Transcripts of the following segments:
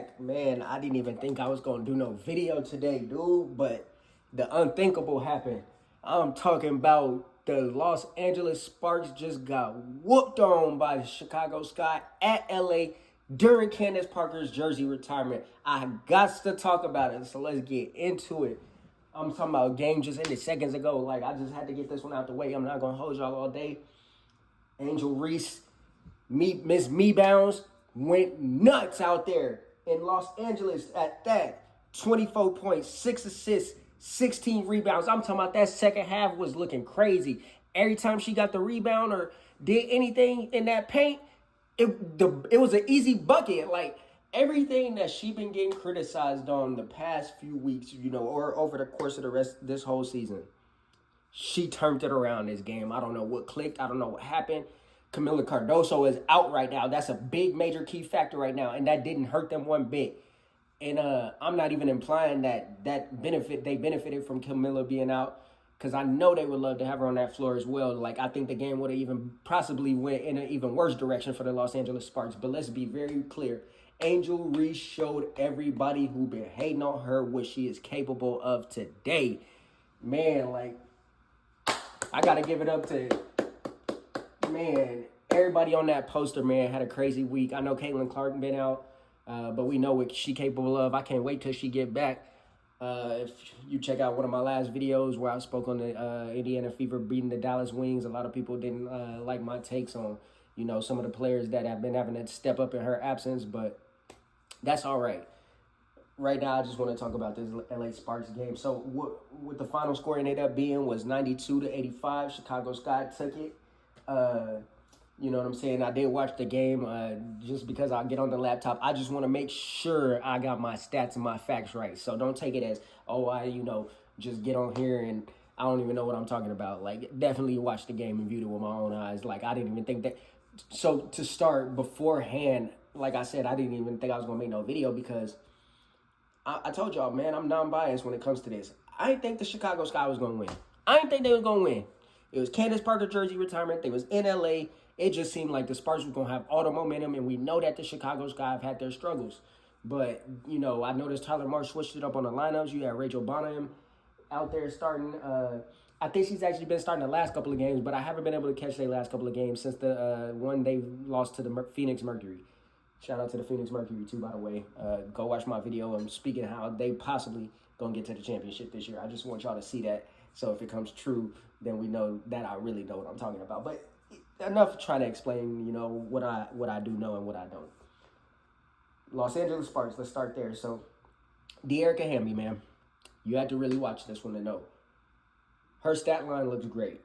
back. Man, I didn't even think I was going to do no video today, dude, but the unthinkable happened. I'm talking about the Los Angeles Sparks just got whooped on by the Chicago Sky at LA during Candace Parker's jersey retirement. I got to talk about it, so let's get into it. I'm talking about a game just ended seconds ago. Like, I just had to get this one out the way. I'm not going to hold y'all all day. Angel Reese, Miss Me Bounds, went nuts out there in Los Angeles at that. 24 points, 6 assists, 16 rebounds. I'm talking about that second half was looking crazy. Every time she got the rebound or did anything in that paint, it was an easy bucket. Like, everything that she been getting criticized on the past few weeks, or over the course of this whole season, she turned it around this game. I don't know what clicked. I don't know what happened. Camila Cardoso is out right now. That's a big, major key factor right now, and that didn't hurt them one bit. And I'm not even implying that they benefited from Camila being out, because I know they would love to have her on that floor as well. Like, I think the game would have even possibly went in an even worse direction for the Los Angeles Sparks. But let's be very clear. Angel Reese showed everybody who been hating on her what she is capable of today. Man, like, I got to give it up to, man, everybody on that poster, man, had a crazy week. I know Caitlin Clark been out, but we know what she capable of. I can't wait till she get back. If you check out one of my last videos where I spoke on the Indiana Fever beating the Dallas Wings, a lot of people didn't like my takes on, some of the players that have been having to step up in her absence, but that's all right. Right now, I just want to talk about this LA Sparks game. So what the final score ended up being was 92-85. Chicago Sky took it. You know what I'm saying? I did watch the game just because I get on the laptop. I just want to make sure I got my stats and my facts right. So don't take it as, I just get on here and I don't even know what I'm talking about. Like, definitely watch the game and viewed it with my own eyes. Like, I didn't even think that. So to start beforehand, like I said, I didn't even think I was going to make no video because I told y'all, man, I'm non-biased when it comes to this. I didn't think the Chicago Sky was going to win. I didn't think they was going to win. It was Candace Parker jersey retirement. They was in LA. It just seemed like the Sparks were going to have all the momentum, and we know that the Chicago Sky have had their struggles. But, I noticed Tyler Marsh switched it up on the lineups. You had Rachel Bonham out there starting. I think she's actually been starting the last couple of games, but I haven't been able to catch their last couple of games since the one they lost to the Phoenix Mercury. Shout out to the Phoenix Mercury, too, by the way. Go watch my video. I'm speaking how they possibly going to get to the championship this year. I just want y'all to see that. So if it comes true, then we know that I really know what I'm talking about. But enough trying to explain, what I do know and what I don't. Los Angeles Sparks, let's start there. So, De'Erica Hamby, man, you had to really watch this one to know. Her stat line looks great.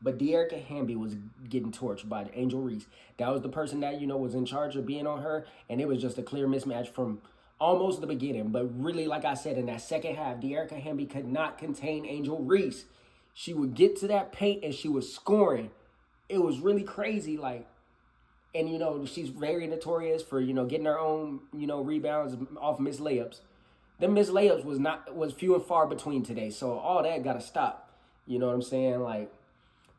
But De'Erica Hamby was getting torched by Angel Reese. That was the person that, was in charge of being on her. And it was just a clear mismatch from almost the beginning. But really, like I said, in that second half, De'Erica Hamby could not contain Angel Reese. She would get to that paint and she was scoring. It was really crazy. And she's very notorious for, getting her own, rebounds off missed layups. Them missed layups was few and far between today. So all that got to stop. You know what I'm saying? Like,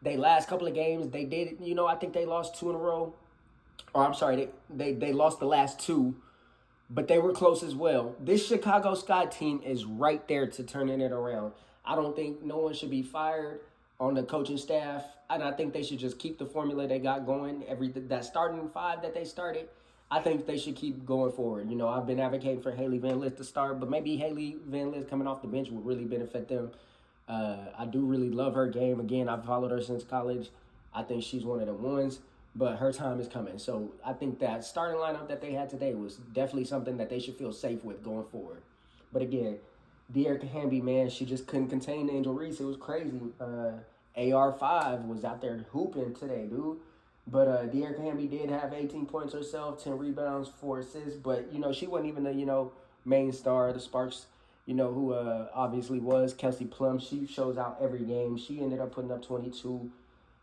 they last couple of games, they did, I think they lost 2 in a row. Or I'm sorry, they lost the last 2, but they were close as well. This Chicago Sky team is right there to turning it around. I don't think no one should be fired on the coaching staff, and I think they should just keep the formula they got going. That starting 5 that they started, I think they should keep going forward. I've been advocating for Haley Van Lith to start, but maybe Haley Van Lith coming off the bench would really benefit them. I do really love her game. Again, I've followed her since college. I think she's one of the ones, but her time is coming. So I think that starting lineup that they had today was definitely something that they should feel safe with going forward. But again, De'Erica Hamby, man, she just couldn't contain Angel Reese. It was crazy. AR5 was out there hooping today, dude. But De'Erica Hamby did have 18 points herself, 10 rebounds, 4 assists. But, she wasn't even the, main star of the Sparks. Who obviously was Kelsey Plum. She shows out every game. She ended up putting up 22,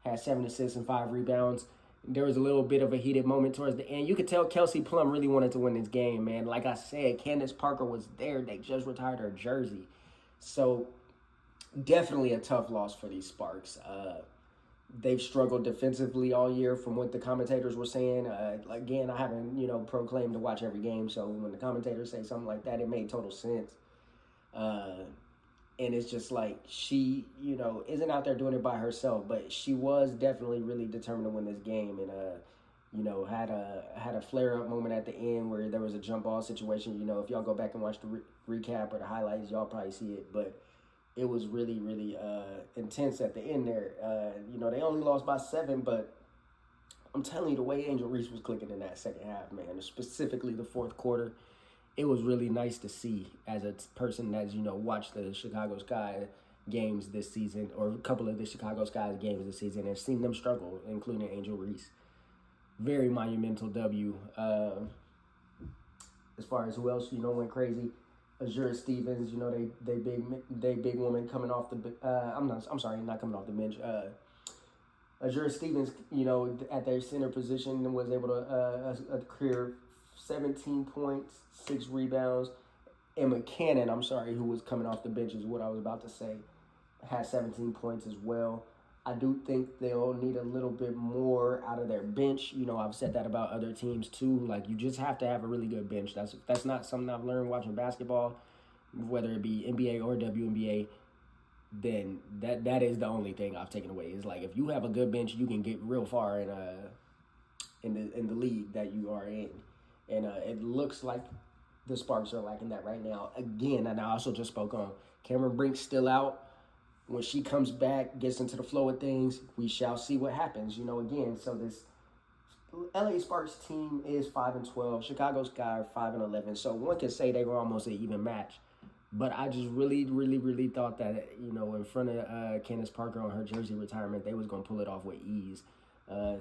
had 7 assists and 5 rebounds. There was a little bit of a heated moment towards the end. You could tell Kelsey Plum really wanted to win this game, man. Like I said, Candace Parker was there. They just retired her jersey. So, definitely a tough loss for these Sparks. they've struggled defensively all year from what the commentators were saying. Again, I haven't, proclaimed to watch every game, so when the commentators say something like that, it made total sense. And it's just like she, isn't out there doing it by herself, but she was definitely really determined to win this game, and had a flare up moment at the end where there was a jump ball situation. If y'all go back and watch the recap or the highlights, y'all probably see it, but it was really, really intense at the end there. They only lost by 7, but I'm telling you, the way Angel Reese was clicking in that second half, man, specifically the fourth quarter, it was really nice to see as a person that's, watched the Chicago Sky games this season, or a couple of the Chicago Sky games this season, and seen them struggle, including Angel Reese. Very monumental W. As far as who else, went crazy. Azure Stevens, they big woman coming off the I'm sorry, not coming off the bench. Azure Stevens, at their center position was able to career 17 points, 6 rebounds. Emma Cannon, who was coming off the bench is what I was about to say, had 17 points as well. I do think they'll need a little bit more out of their bench. I've said that about other teams too. Like, you just have to have a really good bench. That's not something I've learned watching basketball, whether it be NBA or WNBA. Then that is the only thing I've taken away. Is like, if you have a good bench, you can get real far in the league that you are in. And it looks like the Sparks are lacking that right now. Again, and I also just spoke on Cameron Brink's still out. When she comes back, gets into the flow of things, we shall see what happens. Again, so this LA Sparks team is 5-12. Chicago Sky are 5-11. So one could say they were almost an even match. But I just really, really, really thought that, in front of Candace Parker on her jersey retirement, they was going to pull it off with ease.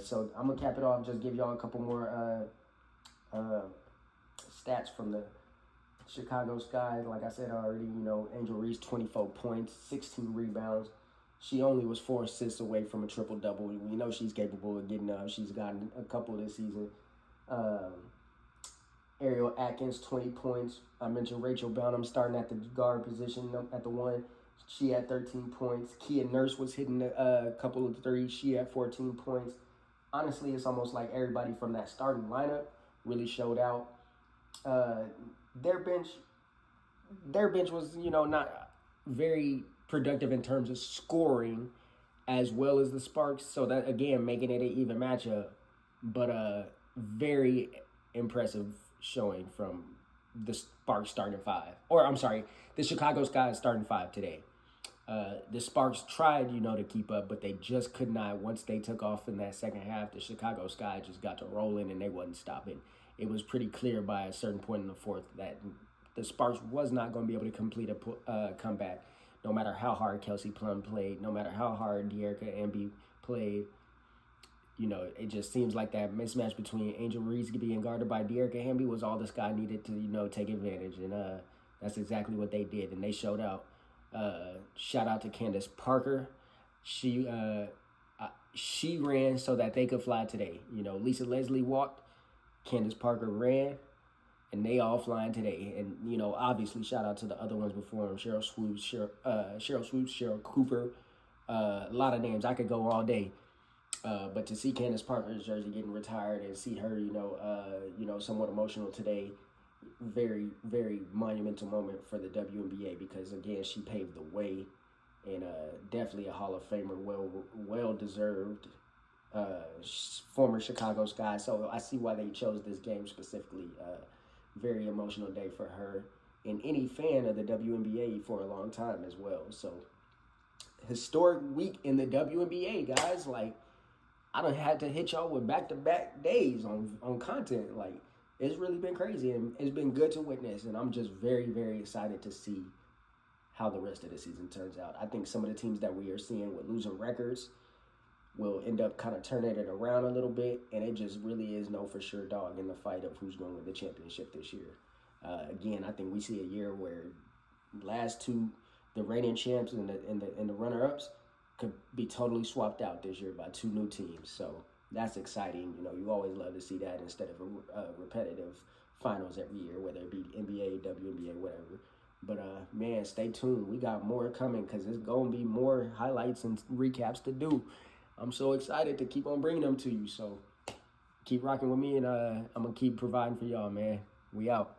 So I'm going to cap it off, just give y'all a couple more stats from the Chicago Sky. Like I said already, Angel Reese, 24 points, 16 rebounds. She only was 4 assists away from a triple-double. We know she's capable of getting up. She's gotten a couple this season. Ariel Atkins, 20 points. I mentioned Rachel Bellum starting at the guard position at the 1. She had 13 points. Kia Nurse was hitting a couple of threes. She had 14 points. Honestly, it's almost like everybody from that starting lineup really showed out. Their bench was, not very productive in terms of scoring as well as the Sparks. So that, again, making it an even matchup. But very impressive showing from the Sparks starting 5. Or, I'm sorry, the Chicago Sky starting 5 today. The Sparks tried, to keep up, but they just could not. Once they took off in that second half, the Chicago Sky just got to rolling and they wasn't stopping. It was pretty clear by a certain point in the fourth that the Sparks was not going to be able to complete a comeback, no matter how hard Kelsey Plum played, no matter how hard De'Erica Embiid played. It just seems like that mismatch between Angel Reese being guarded by De'Erica Embiid was all the Sky needed to, take advantage. And that's exactly what they did, and they showed out. Shout out to Candace Parker. She ran so that they could fly today. Lisa Leslie walked, Candace Parker ran, and they all flying today. And, obviously, shout out to the other ones before them, Cheryl Swoops, Cheryl Cooper, a lot of names. I could go all day. But to see Candace Parker's jersey getting retired and see her, somewhat emotional today, very, very monumental moment for the WNBA because, again, she paved the way and definitely a Hall of Famer, well-deserved former Chicago Sky. So I see why they chose this game specifically. Very emotional day for her and any fan of the WNBA for a long time as well. So historic week in the WNBA, guys. Like, I done had to hit y'all with back-to-back days on content. Like, it's really been crazy, and it's been good to witness, and I'm just very, very excited to see how the rest of the season turns out. I think some of the teams that we are seeing with losing records will end up kind of turning it around a little bit, and it just really is no for sure dog in the fight of who's going to win the championship this year. Again, I think we see a year where last two, the reigning champs and the runner-ups, could be totally swapped out this year by 2 new teams. So that's exciting. You always love to see that instead of a repetitive finals every year, whether it be NBA, WNBA, whatever. But, man, stay tuned. We got more coming because there's going to be more highlights and recaps to do. I'm so excited to keep on bringing them to you. So keep rocking with me, and I'm gonna keep providing for y'all, man. We out.